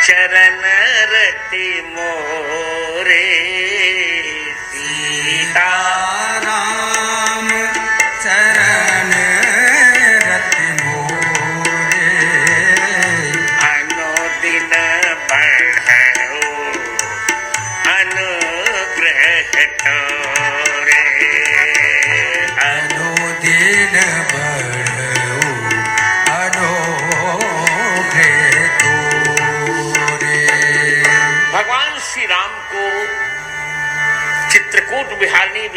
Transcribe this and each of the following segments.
चरण रति मोरे सीता राम चरण रति मोरे अनुदिन बढ़ो अनुग्रह तोरे अनुदिन बढ़ो अनुग्रह तोरे। भगवान श्री राम को चित्रकूट बिहारी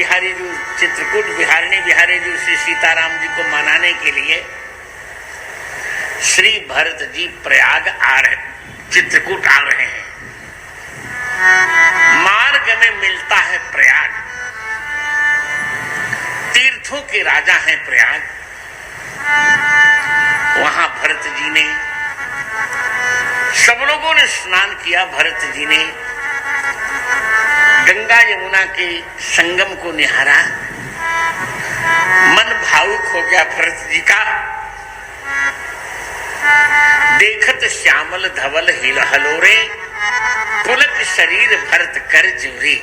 जो श्री सीताराम जी को मनाने के लिए श्री भरत जी प्रयाग आ रहे, चित्रकूट आ रहे हैं। मार्ग में मिलता है प्रयाग, तीर्थों के राजा हैं प्रयाग। वहां भरत जी ने, सब लोगों ने स्नान किया। भरत जी ने गंगा यमुना के संगम को निहारा। मन भावुक हो गया भरत जी का। देखत श्यामल धवल हिल हलोरे पुलक शरीर भरत कर जोरे।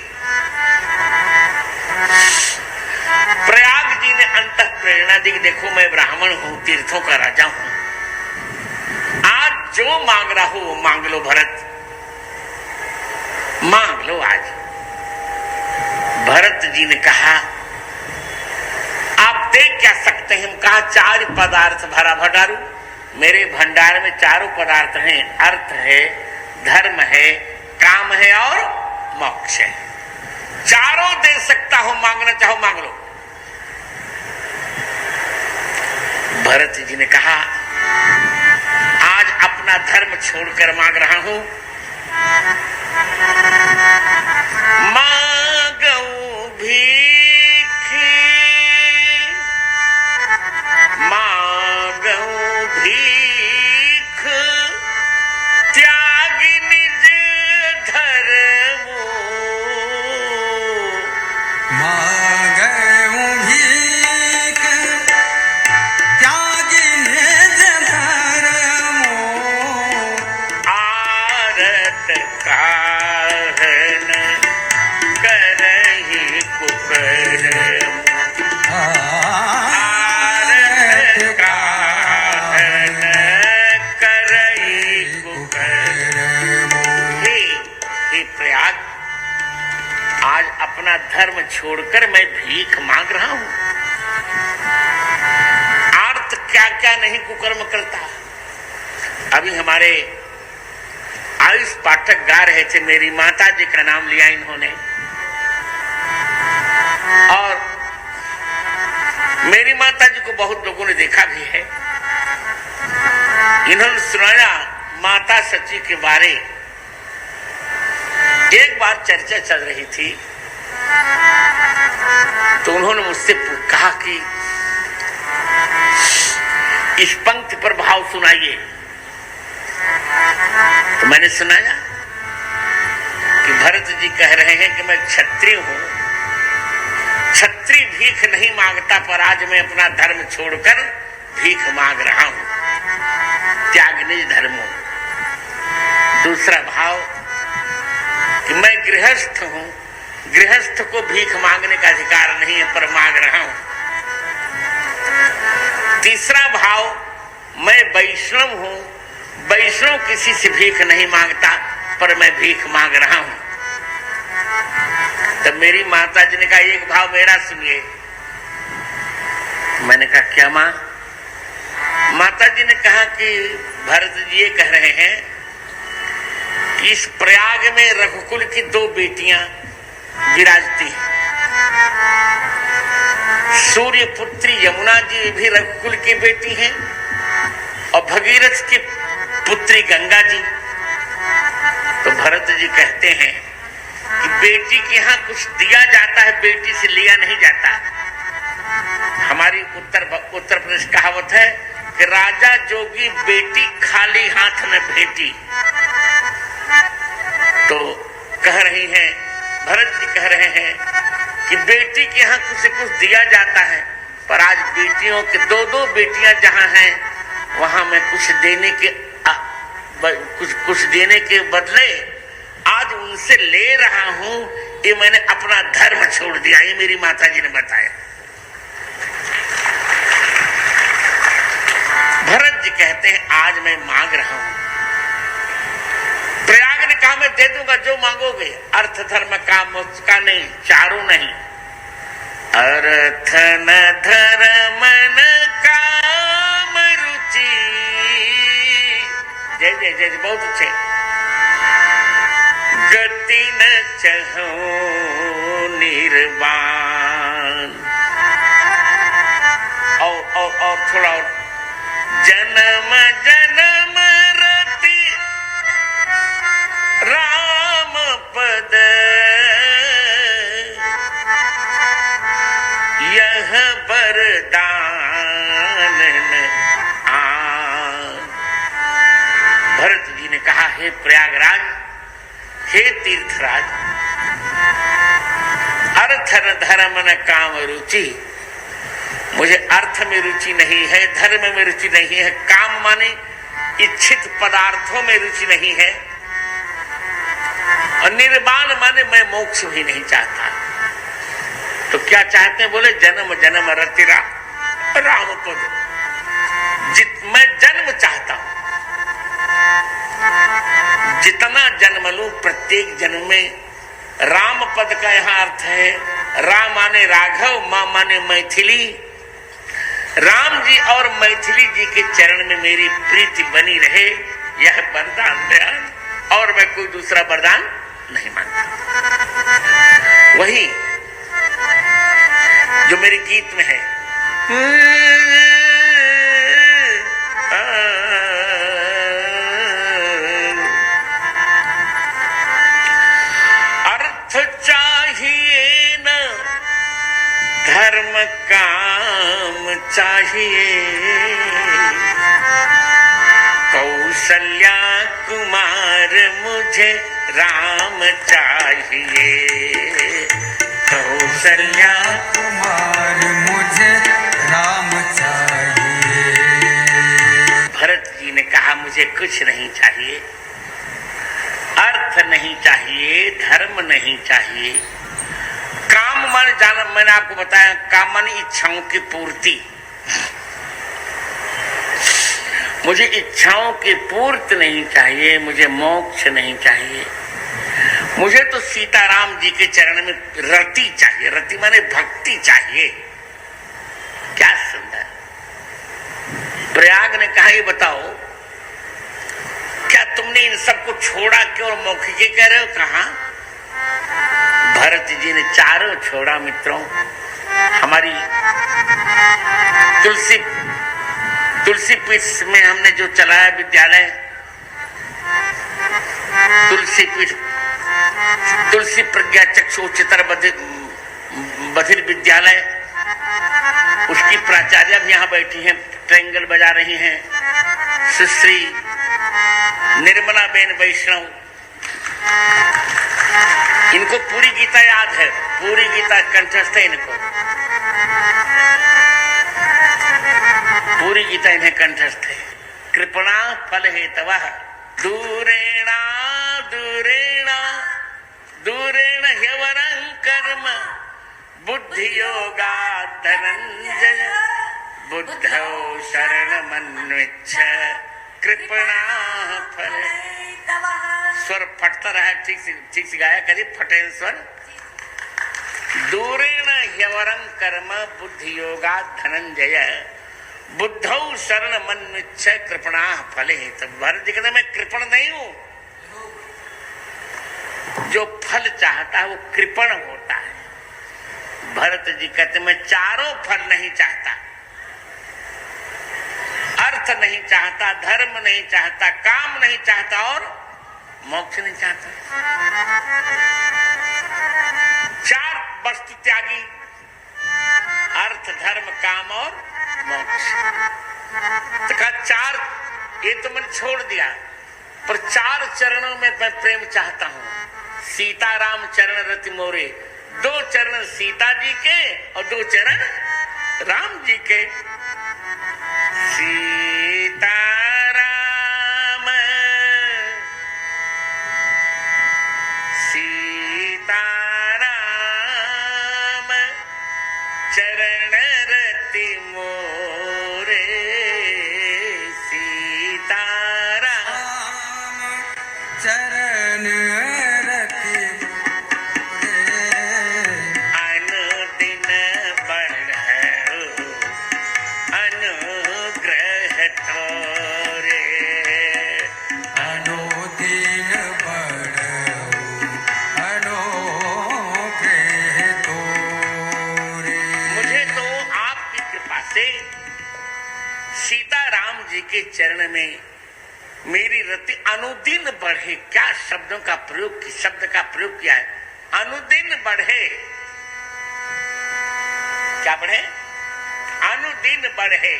प्रयाग जी ने अंतः प्रेरणा दी, देखो मैं ब्राह्मण हूं, तीर्थों का राजा हूं, आज जो मांग रहा हो वो मांग लो भरत, मांग लो आज। भरत जी ने कहा आप दे क्या सकते हैं? कहा 4 पदार्थ भरा भंडारू, मेरे भंडार में 4 पदार्थ हैं, अर्थ है, धर्म है, काम है और मोक्ष है। 4 दे सकता हूं, मांगना चाहो मांग लो। भरत जी ने कहा आज अपना धर्म छोड़कर मांग रहा हूं, मांगू भीख, मांगू भीख, त्याग निज धर्म, मांगू भीख, त्याग निज धर्म, आरत काहन करहि कुकर्म, आरत काहन करहि कुकर्म। हे प्रयाग, आज अपना धर्म छोड़कर मैं भीख मांग रहा हूं। आर्त क्या क्या नहीं कुकर्म करता। अभी हमारे आयुष पाठक गा रहे थे, मेरी माता जी का नाम लिया इन्होंने, और मेरी माता जी को बहुत लोगों ने देखा भी है। इन्होंने सुनाया माता सची के बारे। एक बार चर्चा चल रही थी तो उन्होंने मुझसे कहा कि इस पंक्ति पर भाव सुनाइए। तो मैंने सुनाया कि भरत जी कह रहे हैं कि मैं क्षत्रिय हूं, क्षत्रिय भीख नहीं मांगता, पर आज मैं अपना धर्म छोड़कर भीख मांग रहा हूं, त्याग निज धर्मो। दूसरा भाव कि मैं गृहस्थ हूं, गृहस्थ को भीख मांगने का अधिकार नहीं है, पर मांग रहा हूं। तीसरा भाव, मैं वैष्णव हूं, वैष्णव किसी से भीख नहीं मांगता, पर मैं भीख मांग रहा हूं। तब मेरी माता जी ने कहा एक भाव मेरा सुनिए। मैंने कहा क्या मां? माता जी ने कहा कि भरत जी ये कह रहे हैं कि इस प्रयाग में रघुकुल की 2 बेटियां विराजती हैं। सूर्य पुत्री यमुना जी भी रघुकुल की बेटी हैं और भगीरथ की पुत्री गंगा जी। तो भरत जी कहते हैं कि बेटी के यहाँ कुछ दिया जाता है, बेटी से लिया नहीं जाता। हमारी उत्तर प्रदेश कहावत है कि राजा जोगी बेटी खाली हाथ न भेटी। तो कह रही हैं, भरत जी कह रहे हैं कि बेटी के यहाँ कुछ कुछ दिया जाता है, पर आज बेटियों के 2-2 बेटियां जहां हैं वहां मैं कुछ कुछ कुछ देने के बदले आज उनसे ले रहा हूं, ये मैंने अपना धर्म छोड़ दिया, ये मेरी माता जी ने बताया। भरत जी कहते हैं आज मैं मांग रहा हूं। प्रयाग ने कहा मैं दे दूंगा जो मांगोगे, अर्थ धर्म काम मोक्ष का नहीं, चारों नहीं। अर्थ न धर्म न काम रुचि, जय जय जय, बहुत अच्छे। गति न चहो निर्वाण, और थोड़ा और, जन्म जन्म रति राम पद, यह वरदान आन। भरत जी ने कहा हे प्रयागराज, हे तीर्थराज, अर्थ न धर्म न काम रुचि, मुझे अर्थ में रुचि नहीं है, धर्म में रुचि नहीं है, काम माने इच्छित पदार्थों में रुचि नहीं है, और निर्वाण माने मैं मोक्ष भी नहीं चाहता। तो क्या चाहते हैं? बोले जन्म जन्म रति राम पद, मैं जन्म चाहता हूं, जितना जन्म लूं प्रत्येक जन्म में राम पद का यहां अर्थ है, राम माने राघव, मां माने मैथिली, राम जी और मैथिली जी के चरण में मेरी प्रीति बनी रहे, यह वरदान दयान, और मैं कोई दूसरा वरदान नहीं मांगता। वही जो मेरे गीत में है, अर्थ चाहिए न धर्म काम चाहिए, कौशल्या कुमार मुझे राम चाहिए, कौशल्या कुमार मुझे राम चाहिए। भरत जी ने कहा मुझे कुछ नहीं चाहिए, अर्थ नहीं चाहिए, धर्म नहीं चाहिए, काम मान जाना, मैंने आपको बताया काम मानी इच्छाओं की पूर्ति, मुझे इच्छाओं की पूर्ति नहीं चाहिए, मुझे मोक्ष नहीं चाहिए, मुझे तो सीताराम जी के चरण में रति चाहिए, रति माने भक्ति चाहिए। क्या सुंदर। प्रयाग ने कहा ये बताओ क्या तुमने इन सबको छोड़ा क्यों, मौखिक कह रहे हो? कहा भरत जी ने चारों छोड़ा मित्रों। हमारी तुलसी पीठ में हमने जो चलाया विद्यालय, तुलसी प्रज्ञा चक्षु उच्चतर बधिर विद्यालय, उसकी प्राचार्य भी यहाँ बैठी हैं, ट्रेंगल बजा रही हैं, सुश्री निर्मला बेन वैष्णव। इनको पूरी गीता याद है, पूरी गीता कंठस्थ है इनको, पूरी गीता इन्हें कंठस्थ है। कृपणा फल हेतवः दूरेणा दूरेणा दूरेण ह्यवरं कर्म बुद्धि योगा धनंजय बुद्धौ शरणमन्विच्छ कृपणा फल। स्वर फटता रहा, ठीक से गाया, कभी फटे स्वर। दूरेण ह्यवरं कर्म बुद्धि योगा धनंजय बुद्धौ शरणमन्विच्छ कृपणा फले। तो भरत जी कहते मैं कृपण नहीं हूं, जो फल चाहता है वो कृपण होता है। भरत जी कहते मैं चारों फल नहीं चाहता, अर्थ नहीं चाहता, धर्म नहीं चाहता, काम नहीं चाहता और मोक्ष नहीं चाहता। चार वस्तु त्यागी, अर्थ धर्म काम और मोक्ष। तो कहा चार ये तो मैंने छोड़ दिया, पर चार चरणों में मैं प्रेम चाहता हूं। सीता राम चरण रति मोरे, दो चरण सीता जी के और दो चरण राम जी के। सीता राम चरण रति अनुदिन बढ़ो अनुग्रह तोरे अनुदिन बढ़ो अनुग्रह तोरे। मुझे तो आपकी कृपा से सीताराम जी के चरण में मेरी रति अनुदिन बढ़े। क्या शब्दों का प्रयोग, शब्द का प्रयोग किया है, अनुदिन बढ़े। क्या बढ़े? अनुदिन बढ़े।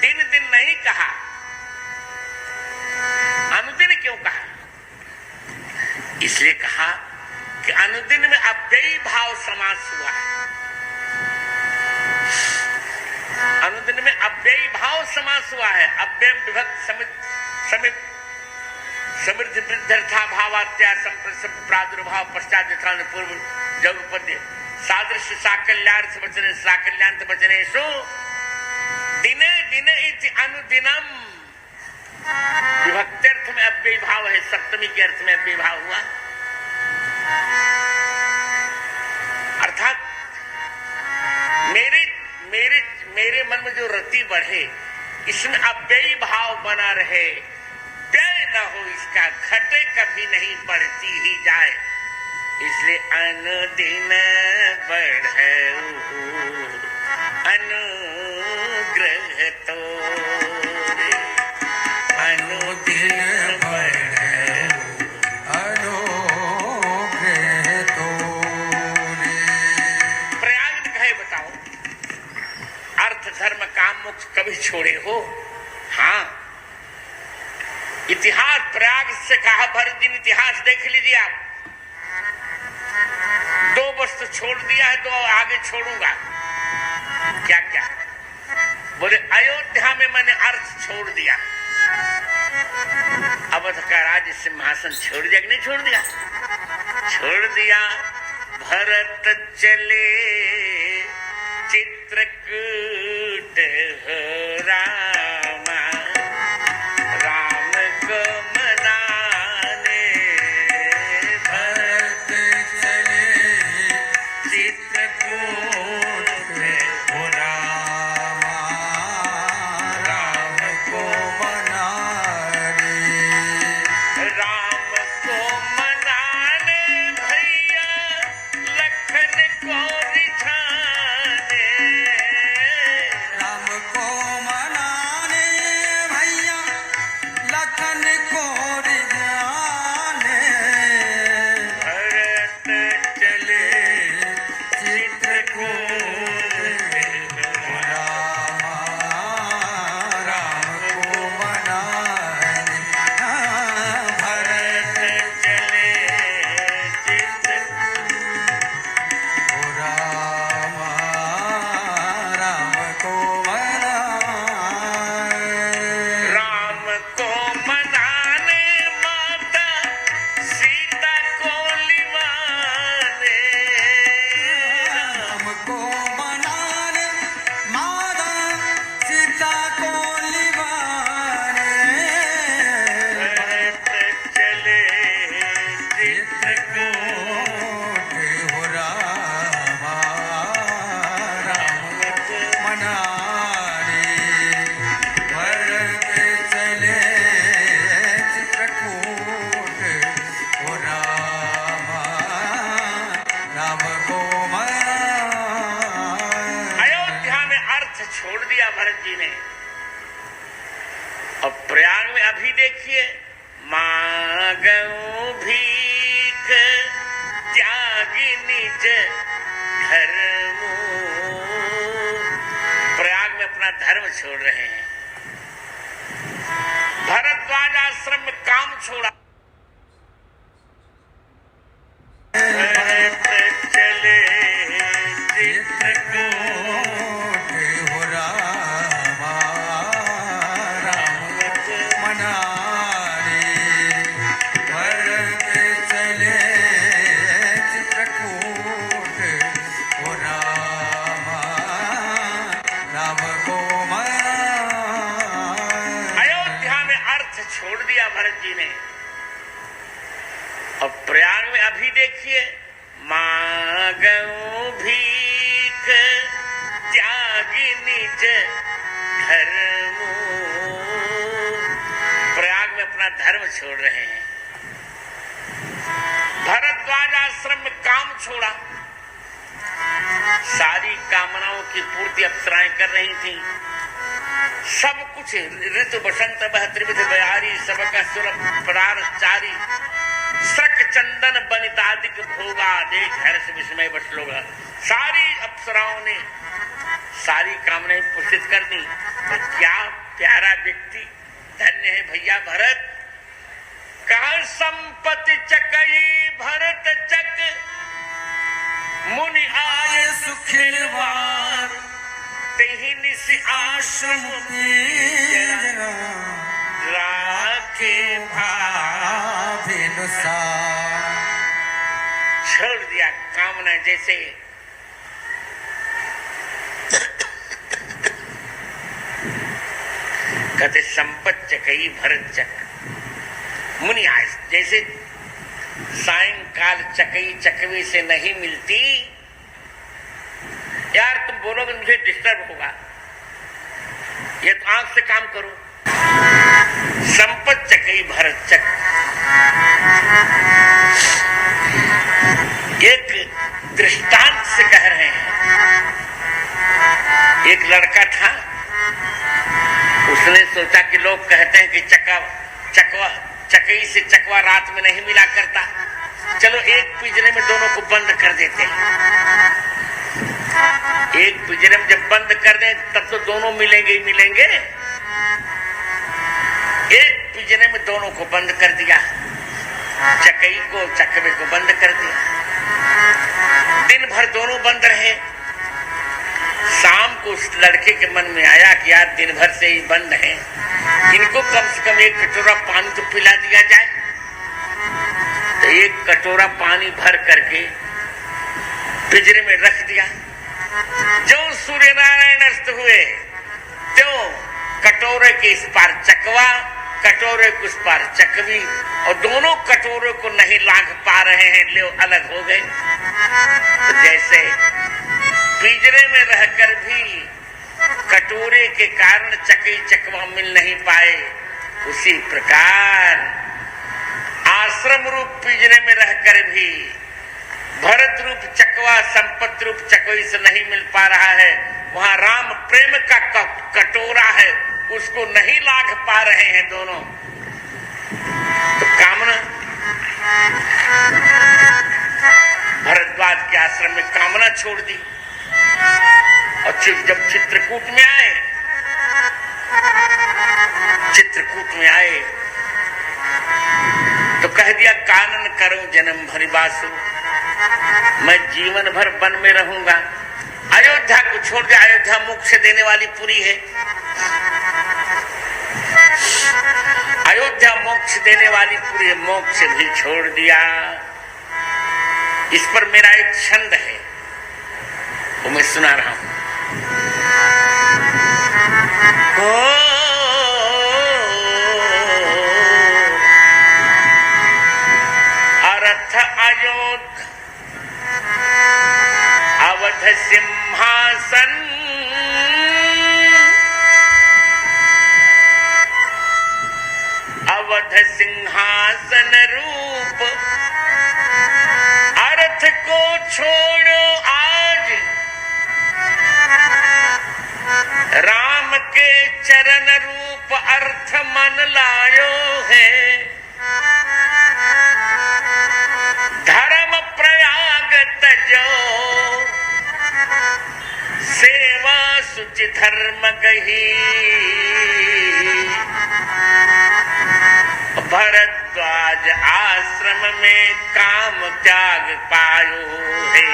दिन दिन नहीं कहा, अनुदिन क्यों कहा? इसलिए कहा कि अनुदिन में अव्ययी भाव समास हुआ है। अनुदिन में अव्ययी भाव समास हुआ है। अव्यय विभक्त समित समृद्धि वृद्धर्था भावात्या संप्रसव प्रादुर्भाव पश्चात यथा पूर्व जब पद्य सादृश्य साकल्यार्थ वचने साकल्यार्थ वचनेषु दिने दिने इति अनुदिनम। विभक्त्यर्थ में अव्ययी भाव है, सप्तमी के अर्थ में अव्ययी भाव हुआ। अर्थात मेरे मन में जो रति बढ़े, इसमें अव्ययी भाव बना रहे, व्यय न हो इसका, घटे कभी नहीं, बढ़ती ही जाए। इसलिए अनुदिन बढ़े अनुग्रह तोरे अनुदिन बढ़े अनुग्रह तोरे। प्रयाग ने कहे बताओ, अर्थ धर्म काम मोक्ष कभी छोड़े हो? हाँ, इतिहास प्रयाग से कहा भरत जी ने, इतिहास देख लीजिए आप। 2 वस्तु छोड़ दिया है, 2 आगे छोड़ूंगा। क्या क्या? बोले अयोध्या में मैंने अर्थ छोड़ दिया। अवध का राज्य सिंहासन छोड़ दिया कि नहीं छोड़ दिया? छोड़ दिया। भरत चले चित्रकूट हो रामा, राम को मनाने। भरत चले चित्रकूट हो रामा, राम को मनाने। राम को मनाने भैया लखन को रिझाने। राम को मनाने भैया लखन को रिझाने। भरत चले चित्रकूट हो रामा, राम को मनाने। भरत चले चित्रकूट हो रामा, राम को मनाने। राम को मनाने माता सीता को लिवाने। राम को मनाने माता सीता को लिवाने। भरत चले चित्रकूट चित्रकूट हो रामा, राम को मनाने। भरत चले चित्रकूट हो रामा, राम को मनाने। अयोध्या में अर्थ छोड़ दिया भरत जी ने। और प्रयाग में अभी देखिए, मांगू भीख त्यागी निज धर्म। प्रयाग में अपना धर्म छोड़ रहे हैं। भरद्वाज आश्रम में काम छोड़ा। भरत चले चित्रकूट चित्रकूट हो रामा, राम को मनाने। भरत चले चित्रकूट हो रामा, राम को मनाने। अयोध्या में अर्थ छोड़ दिया भरत जी ने। और प्रयाग में अभी देखिए, मांगो भीख त्यागी निज धर्म, प्रयाग में अपना धर्म छोड़ रहे हैं। भरद्वाज आश्रम में काम छोड़ा, सारी कामनाओं की पूर्ति अप्सराएं कर रही थी। सब कुछ ऋतु बसंत बह त्रिविध बयारी, सबका सुलभ परारचारी, सक चंदन बनितादिक भोगा, देख हर्ष विस्मय बस लोगा। सारी अप्सराओं ने सारी कामनाएं पुष्टित कर दी। तो क्या प्यारा व्यक्ति, धन्य है भैया भरत। कहा संपत्ति चकई भरत चक, मुनि आय सुखिलवार, तेहि निस आश्रम राखे भाभिनुसार। छोड़ दिया कामना, जैसे कहते संपत चकई भरत चक, मुनि आय, जैसे सायंकाल चकई चकवी से नहीं मिलती। यार तुम बोलोगे मुझे डिस्टर्ब होगा, ये तो आंख से काम करो। संपत चकई भरत चक, एक दृष्टांत से कह रहे हैं। एक लड़का था, उसने सोचा कि लोग कहते हैं कि चकई से चकवा रात में नहीं मिला करता, चलो एक पिंजरे में दोनों को बंद कर देते हैं। एक पिंजरे में जब बंद कर दें तब तो दोनों मिलेंगे ही मिलेंगे। एक पिंजरे में दोनों को बंद कर दिया, चकई को चकवे को बंद कर दिया। दिन भर दोनों बंद रहे। शाम को उस लड़के के मन में आया कि यार दिन भर से ही बंद है, इनको कम से कम एक कटोरा पानी तो पिला दिया जाए। तो एक कटोरा पानी भर करके पिंजरे में रख दिया। जो सूर्य नारायण अस्त हुए, त्यों कटोरे के इस पार चकवा, कटोरे के उस पार चकवी, और दोनों कटोरे को नहीं लांघ पा रहे हैं, ले अलग हो गए। तो जैसे पिंजरे में रहकर भी कटोरे के कारण चकई चकवा मिल नहीं पाए, उसी प्रकार आश्रम रूप पिंजरे में रहकर भी भरत रूप चकवा संपत्ति रूप चकवी से नहीं मिल पा रहा है। वहां राम प्रेम का कटोरा है, उसको नहीं लांघ पा रहे हैं दोनों। तो कामना, भरद्वाज के आश्रम में कामना छोड़ दी। और जब चित्रकूट में आए तो कह दिया, कानन करूं जन्म भरि बासु, मैं जीवन भर वन में रहूंगा। अयोध्या को छोड़ दिया, अयोध्या मोक्ष देने वाली पुरी है। अयोध्या मोक्ष देने वाली पुरी है, मोक्ष भी छोड़ दिया। इस पर मेरा एक छंद है, वो मैं सुना रहा हूं। अर्थ अयोध्या अवध सिंहासन, अवध सिंहासन रूप, अर्थ को छोड़ो आज, राम के चरण रूप अर्थ मन लायो है। धर्म प्रयाग तजो, सेवा सुचि धर्म गही, भरद्वाज आश्रम में काम त्याग पायो है।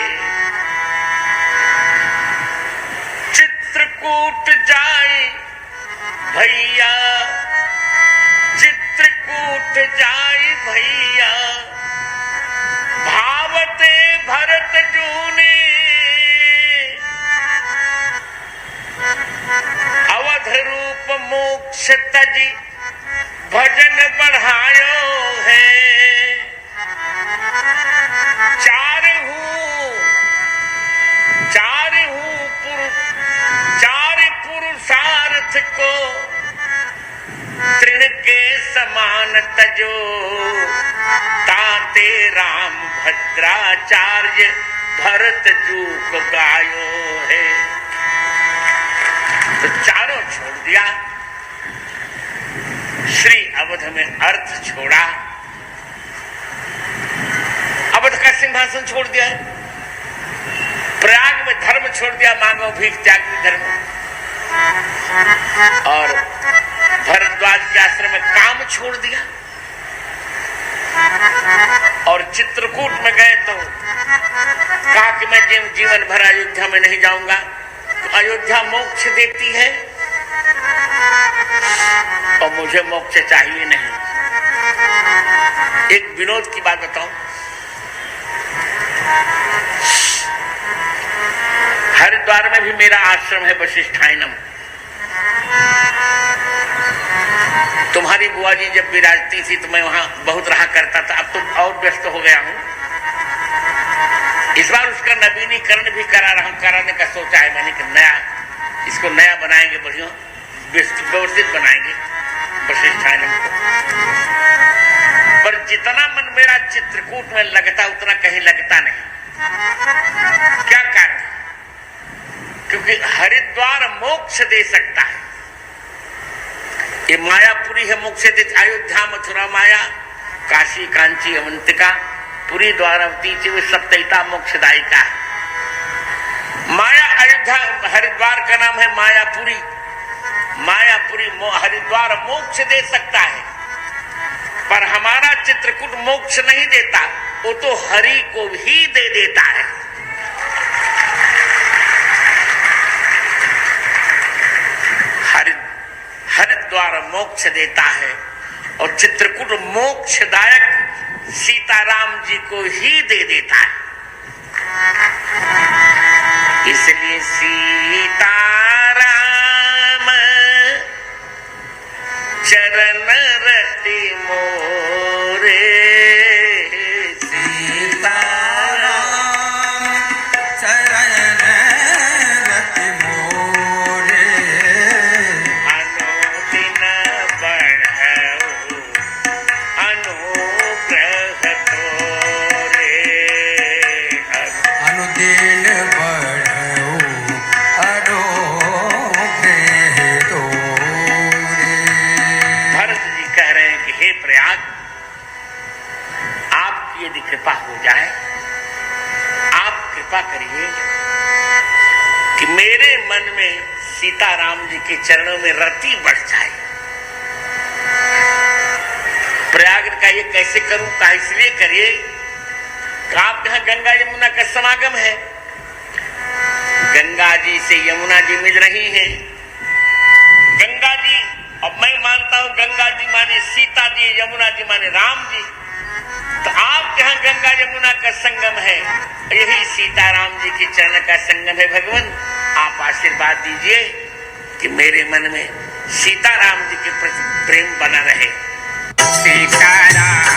चित्रकूट जाए भैया, चित्रकूट जाए भैया, भावते भरत जूने, अवध रूप मोक्ष तजी भजन बढ़ायो है। तजो ताते राम भद्राचार्य भरत जूक गायो है। तो चारों छोड़ दिया, श्री अवध में अर्थ छोड़ा, अवध का सिंहासन छोड़ दिया है, प्रयाग में धर्म छोड़ दिया, मांगो भीख त्यागी धर्म, और भरद्वाज के आश्रम में काम छोड़ दिया, और चित्रकूट में गए तो कहा कि मैं जीवन भर अयोध्या में नहीं जाऊंगा, तो अयोध्या मोक्ष देती है और मुझे मोक्ष चाहिए नहीं। एक विनोद की बात बताऊं, हरिद्वार में भी मेरा आश्रम है वशिष्ठाइनम। तुम्हारी बुआ जी जब विराजती थी तो मैं वहां बहुत रहा करता था, अब तो और व्यस्त हो गया हूं। इस बार उसका नवीनीकरण भी कराने का सोचा है मैंने कि इसको नया बनाएंगे, बढ़िया व्यवस्थित बनाएंगे वशिष्ठाइनम को। पर जितना मन मेरा चित्रकूट में लगता उतना कहीं लगता नहीं। क्या कारण? क्योंकि हरिद्वार मोक्ष दे सकता है, ये मायापुरी है मोक्ष दे। अयोध्या मथुरा माया, काशी कांची अवंतिका, पुरी द्वारावती वे सप्तैता मोक्षदायिका है। माया अयोध्या, हरिद्वार का नाम है मायापुरी। मायापुरी हरिद्वार मोक्ष दे सकता है, पर हमारा चित्रकूट मोक्ष नहीं देता, वो तो हरि को ही दे देता है। हरिद्वार मोक्ष देता है और चित्रकूट मोक्षदायक सीताराम जी को ही दे देता है। इसलिए सीताराम चरण रति मोरे, कृपा हो जाए, आप कृपा करिए कि मेरे मन में सीताराम जी के चरणों में रति बढ़ जाए। प्रयाग का ये कैसे करूं? कहा इसलिए करिए कि आप जहां गंगा यमुना का समागम है, गंगा जी से यमुना जी मिल रही हैं। गंगा जी, अब मैं मानता हूं गंगा जी माने सीता जी, यमुना जी माने राम जी, तो आप जहां गंगा यमुना का संगम है, यही सीताराम जी के चरण का संगम है। भगवान आप आशीर्वाद दीजिए कि मेरे मन में सीताराम जी के प्रति प्रेम बना रहे। सीताराम